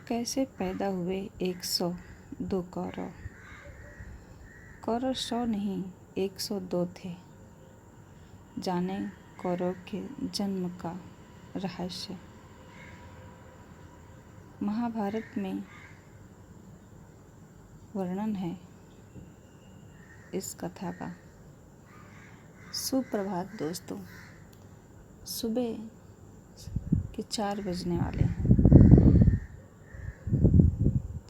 कैसे पैदा हुए 102 कौरव? कौरव 100 नहीं 102 थे। जाने कौरव के जन्म का रहस्य। महाभारत में वर्णन है इस कथा का। सुप्रभात दोस्तों, सुबह के 4 बजने वाले हैं।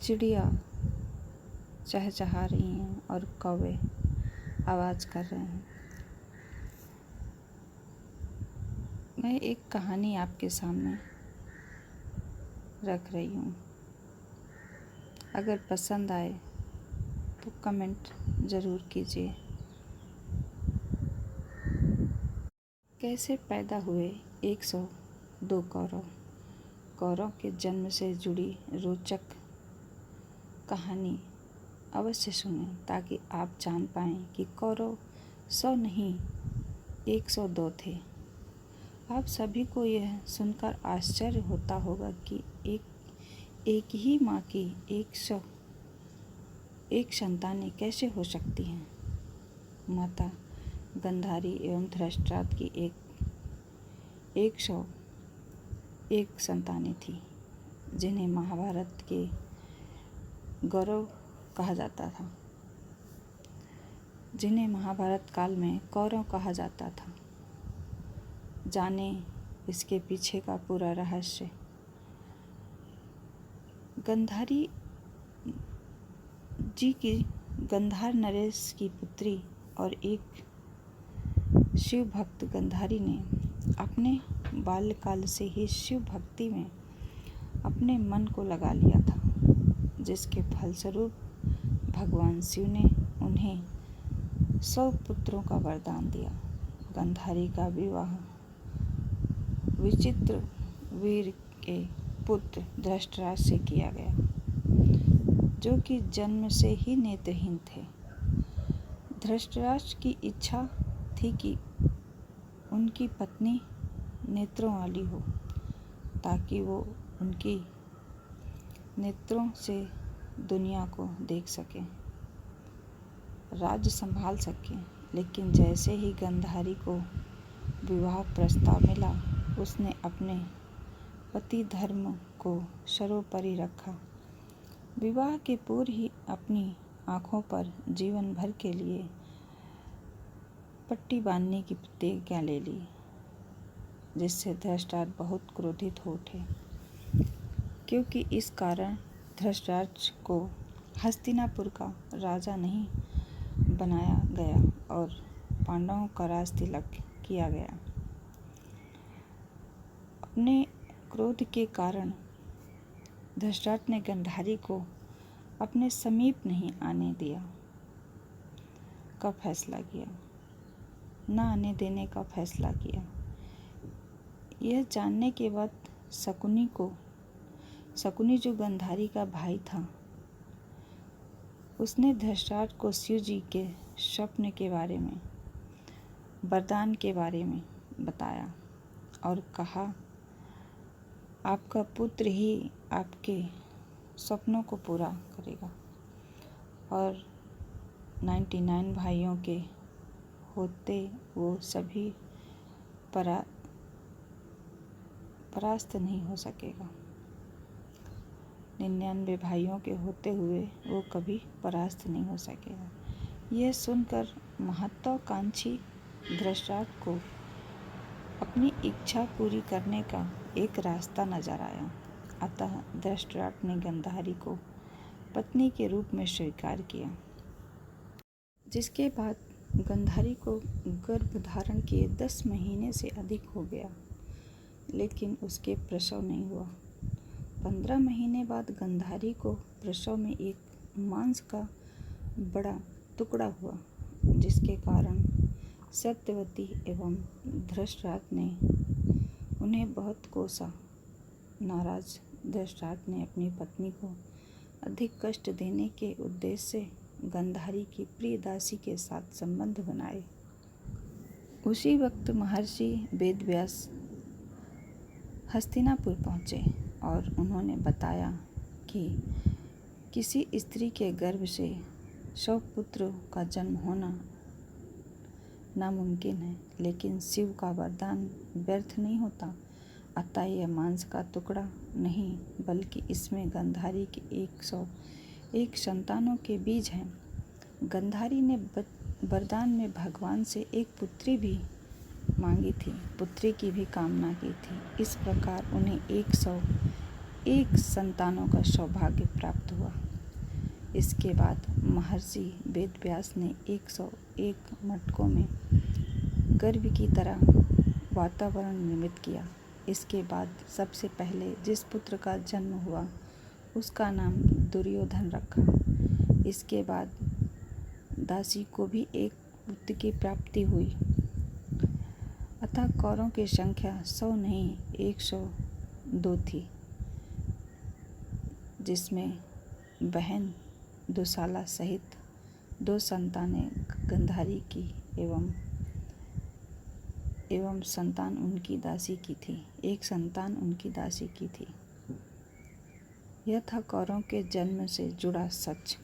चिड़िया चहचहा रही हैं और कौवे आवाज़ कर रहे हैं। मैं एक कहानी आपके सामने रख रही हूँ। अगर पसंद आए तो कमेंट ज़रूर कीजिए। कैसे पैदा हुए 102 कौरव? कौरव के जन्म से जुड़ी रोचक कहानी अवश्य सुनें ताकि आप जान पाएं कि कौरव 100 नहीं 102 थे। आप सभी को यह सुनकर आश्चर्य होता होगा कि एक ही माँ की 101 संतानें कैसे हो सकती हैं। माता गांधारी एवं धृतराष्ट्र की 101 संतानें थी, जिन्हें महाभारत के गौरव कहा जाता था, जिन्हें महाभारत काल में कौरव कहा जाता था। जाने इसके पीछे का पूरा रहस्य। गांधारी जी की गांधार नरेश की पुत्री और एक शिव भक्त गांधारी ने अपने बाल्यकाल से ही शिव भक्ति में अपने मन को लगा लिया था, जिसके फलस्वरूप भगवान शिव ने उन्हें 100 पुत्रों का वरदान दिया। गांधारी का विवाह विचित्र वीर के पुत्र धृतराष्ट्र से किया गया, जो कि जन्म से ही नेत्रहीन थे। धृतराष्ट्र की इच्छा थी कि उनकी पत्नी नेत्रों वाली हो, ताकि वो उनकी नेत्रों से दुनिया को देख सके, राज्य संभाल सके। लेकिन जैसे ही गांधारी को विवाह प्रस्ताव मिला, उसने अपने पति धर्म को सर्वोपरि रखा। विवाह के पूर्व ही अपनी आँखों पर जीवन भर के लिए पट्टी बांधने की प्रतिज्ञा ले ली, जिससे धृतराष्ट्र बहुत क्रोधित हो उठे, क्योंकि इस कारण धृतराष्ट्र को हस्तिनापुर का राजा नहीं बनाया गया और पांडवों का राज तिलक किया गया। अपने क्रोध के कारण धृतराष्ट्र ने गांधारी को अपने समीप नहीं आने दिया का फैसला किया, न आने देने का फैसला किया। यह जानने के बाद शकुनी जो गांधारी का भाई था, उसने धृतराष्ट्र को शिव जी के स्वप्न के बारे में, वरदान के बारे में बताया और कहा, आपका पुत्र ही आपके सपनों को पूरा करेगा। और 99 भाइयों के होते वो सभी परास्त नहीं हो सकेगा। 99 भाइयों के होते हुए वो कभी परास्त नहीं हो सकेगा। यह सुनकर महत्वाकांक्षी धृतराष्ट्र को अपनी इच्छा पूरी करने का एक रास्ता नजर आया। अतः धृतराष्ट्र ने गांधारी को पत्नी के रूप में स्वीकार किया, जिसके बाद गांधारी को गर्भ धारण किए 10 महीने से अधिक हो गया, लेकिन उसके प्रसव नहीं हुआ। 15 महीने बाद गांधारी को प्रसव में एक मांस का बड़ा टुकड़ा हुआ, जिसके कारण सत्यवती एवं धृतराष्ट्र ने उन्हें बहुत कोसा। नाराज धृतराष्ट्र ने अपनी पत्नी को अधिक कष्ट देने के उद्देश्य से गांधारी की प्रिय दासी के साथ संबंध बनाए। उसी वक्त महर्षि वेदव्यास हस्तिनापुर पहुँचे और उन्होंने बताया कि किसी स्त्री के गर्भ से 100 पुत्र का जन्म होना नामुमकिन है, लेकिन शिव का वरदान व्यर्थ नहीं होता। अतः यह मांस का टुकड़ा नहीं, बल्कि इसमें गंधारी के 101 संतानों के बीज हैं। गंधारी ने वरदान में भगवान से एक पुत्री भी मांगी थी, पुत्री की भी कामना की थी। इस प्रकार उन्हें 101 संतानों का सौभाग्य प्राप्त हुआ। इसके बाद महर्षि वेदव्यास ने 101 मटकों में गर्भ की तरह वातावरण निर्मित किया। इसके बाद सबसे पहले जिस पुत्र का जन्म हुआ उसका नाम दुर्योधन रखा। इसके बाद दासी को भी एक पुत्र की प्राप्ति हुई। अतः कौरवों की संख्या 100 नहीं 102 थी, जिसमें बहन दुशाला सहित 2 संतानें गंधारी की एवं संतान उनकी दासी की थी। एक संतान उनकी दासी की थी। यह था कौरवों के जन्म से जुड़ा सच।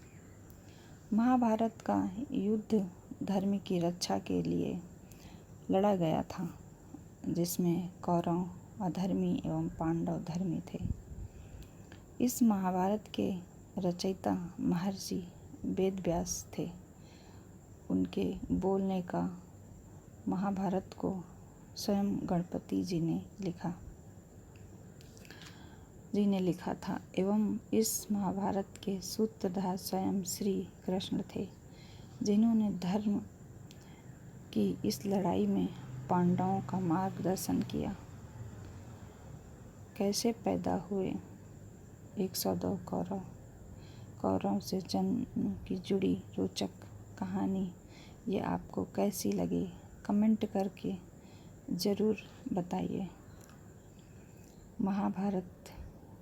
महाभारत का युद्ध धर्म की रक्षा के लिए लड़ा गया था, जिसमें कौरव अधर्मी एवं पांडव धर्मी थे। इस महाभारत के रचयिता महर्षि वेदव्यास थे। उनके बोलने का महाभारत को स्वयं गणपति जी ने लिखा था एवं इस महाभारत के सूत्रधार स्वयं श्री कृष्ण थे, जिन्होंने धर्म की इस लड़ाई में पांडवों का मार्गदर्शन किया। कैसे पैदा हुए 102 कौरवों से जन्म की जुड़ी रोचक कहानी ये आपको कैसी लगी, कमेंट करके ज़रूर बताइए। महाभारत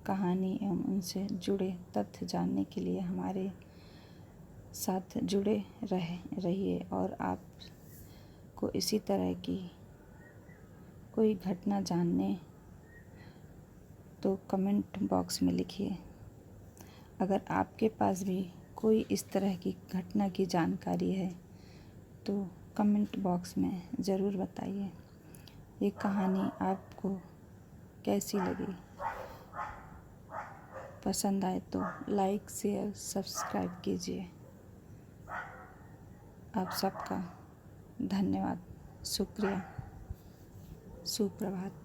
कहानी एवं उनसे जुड़े तथ्य जानने के लिए हमारे साथ जुड़े रहिए और आपको इसी तरह की कोई घटना जानने तो कमेंट बॉक्स में लिखिए। अगर आपके पास भी कोई इस तरह की घटना की जानकारी है तो कमेंट बॉक्स में ज़रूर बताइए। ये कहानी आपको कैसी लगी? पसंद आए तो लाइक शेयर सब्सक्राइब कीजिए। आप सबका धन्यवाद, शुक्रिया, सुप्रभात।